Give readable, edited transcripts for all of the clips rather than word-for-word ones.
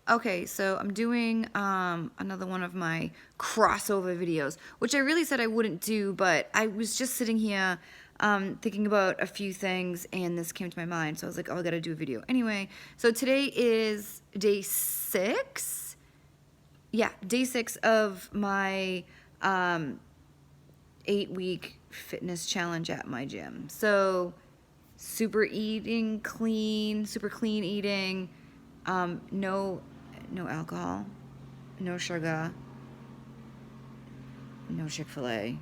Okay, so I'm doing another one of my crossover videos, which I really said I wouldn't do, but I was just sitting here thinking about a few things, and this came to my mind. So I was like, oh, I gotta do a video. Anyway, so today is day 6. Yeah, day 6 of my 8-week fitness challenge at my gym. So super clean eating, no alcohol, no sugar, no Chick-fil-A.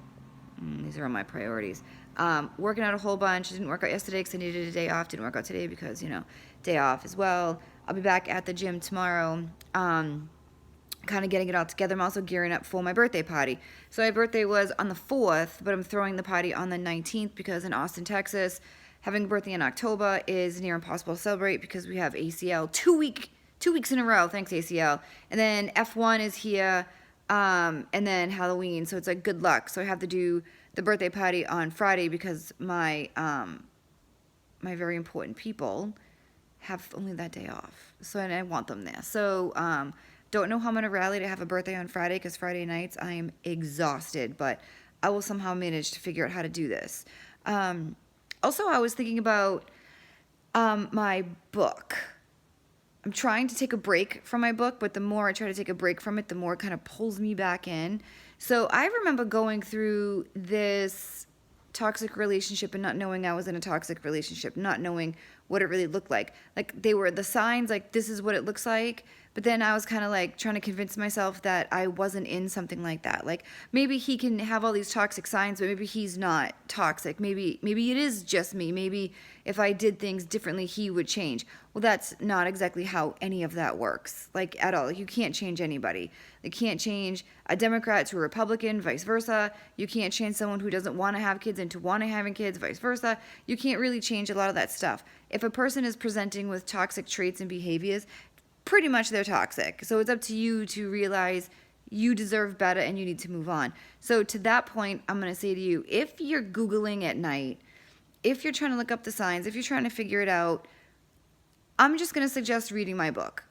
These are all my priorities. Working out a whole bunch. Didn't work out yesterday because I needed a day off. Didn't work out today because, day off as well. I'll be back at the gym tomorrow. Kind of getting it all together. I'm also gearing up for my birthday party. So my birthday was on the 4th, but I'm throwing the party on the 19th because in Austin, Texas, having a birthday in October is near impossible to celebrate because we have ACL 2 weeks in a row. Thanks, ACL. And then F1 is here, and then Halloween. So it's like good luck. So I have to do the birthday party on Friday because my very important people have only that day off. So, and I want them there. So, don't know how I'm going to rally to have a birthday on Friday because Friday nights I am exhausted, but I will somehow manage to figure out how to do this. Also, I was thinking about my book. I'm trying to take a break from my book, but the more I try to take a break from it, the more it kind of pulls me back in. So I remember going through this toxic relationship and not knowing I was in a toxic relationship, not knowing what it really looked like. Like they were the signs, like this is what it looks like. But then I was kind of like trying to convince myself that I wasn't in something like that. Like maybe he can have all these toxic signs, but maybe he's not toxic. Maybe it is just me. Maybe if I did things differently, he would change. Well, that's not exactly how any of that works, like at all. You can't change anybody. You can't change a Democrat to a Republican, vice versa. You can't change someone who doesn't want to have kids into wanting having kids, vice versa. You can't really change a lot of that stuff. If a person is presenting with toxic traits and behaviors, pretty much they're toxic. So it's up to you to realize you deserve better and you need to move on. So to that point, I'm going to say to you, if you're Googling at night, if you're trying to look up the signs, if you're trying to figure it out, I'm just going to suggest reading my book.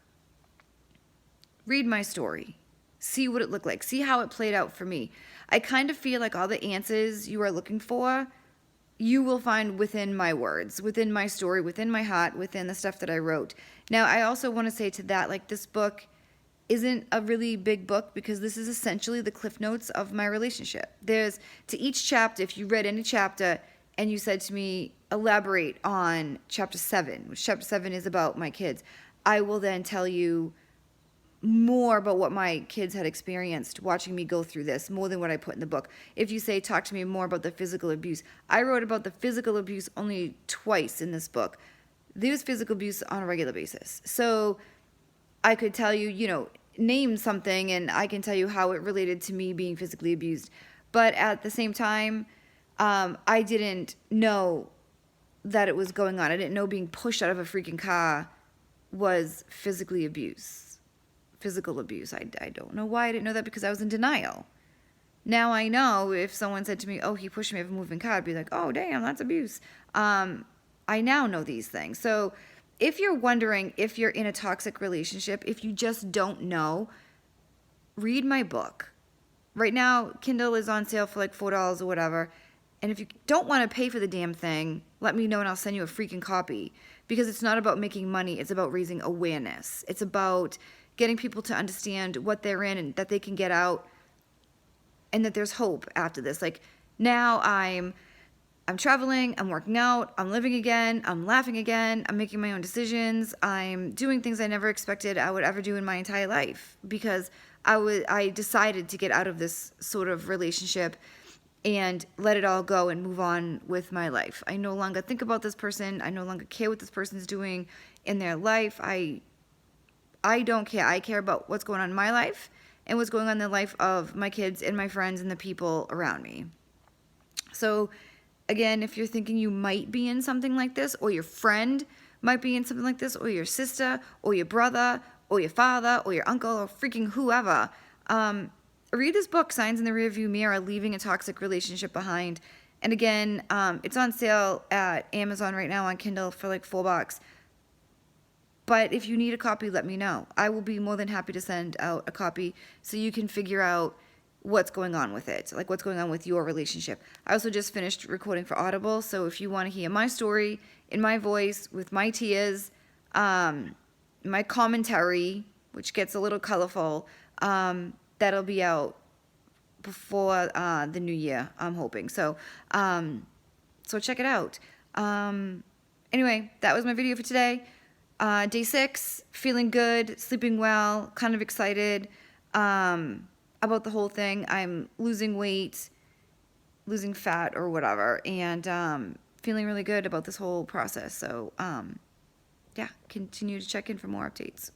Read my story. See what it looked like. See how it played out for me. I kind of feel like all the answers you are looking for, you will find within my words, within my story, within my heart, within the stuff that I wrote. Now, I also want to say to that, like, this book isn't a really big book because this is essentially the cliff notes of my relationship. There's, to each chapter, if you read any chapter and you said to me, elaborate on chapter 7, which chapter 7 is about my kids, I will then tell you more about what my kids had experienced watching me go through this, more than what I put in the book. If you say, talk to me more about the physical abuse, I wrote about the physical abuse only twice in this book. There's physical abuse on a regular basis. So I could tell you, name something and I can tell you how it related to me being physically abused. But at the same time, I didn't know that it was going on. I didn't know being pushed out of a freaking car was physical abuse. I don't know why I didn't know that because I was in denial. Now I know if someone said to me, oh, he pushed me off a moving car, I'd be like, oh, damn, that's abuse. I now know these things. So if you're wondering if you're in a toxic relationship, if you just don't know, read my book. Right now, Kindle is on sale for like $4 or whatever. And if you don't want to pay for the damn thing, let me know and I'll send you a freaking copy. Because it's not about making money. It's about raising awareness. It's about getting people to understand what they're in and that they can get out and that there's hope after this. Like now I'm traveling, I'm working out, I'm living again, I'm laughing again, I'm making my own decisions, I'm doing things I never expected I would ever do in my entire life because I decided to get out of this sort of relationship and let it all go and move on with my life. I no longer think about this person. I no longer care what this person's doing in their life. I don't care. I care about what's going on in my life and what's going on in the life of my kids and my friends and the people around me. So, again, if you're thinking you might be in something like this, or your friend might be in something like this, or your sister, or your brother, or your father, or your uncle, or freaking whoever, read this book, Signs in the Rearview Mirror, Leaving a Toxic Relationship Behind. And again, it's on sale at Amazon right now on Kindle for like $4. But if you need a copy, let me know. I will be more than happy to send out a copy so you can figure out what's going on with it, like what's going on with your relationship. I also just finished recording for Audible, so if you want to hear my story in my voice with my tears, my commentary, which gets a little colorful, that'll be out before the new year, I'm hoping. So check it out. Anyway, that was my video for today. Day 6, feeling good, sleeping well, kind of excited about the whole thing. I'm losing weight, losing fat or whatever, and feeling really good about this whole process. So, yeah, continue to check in for more updates.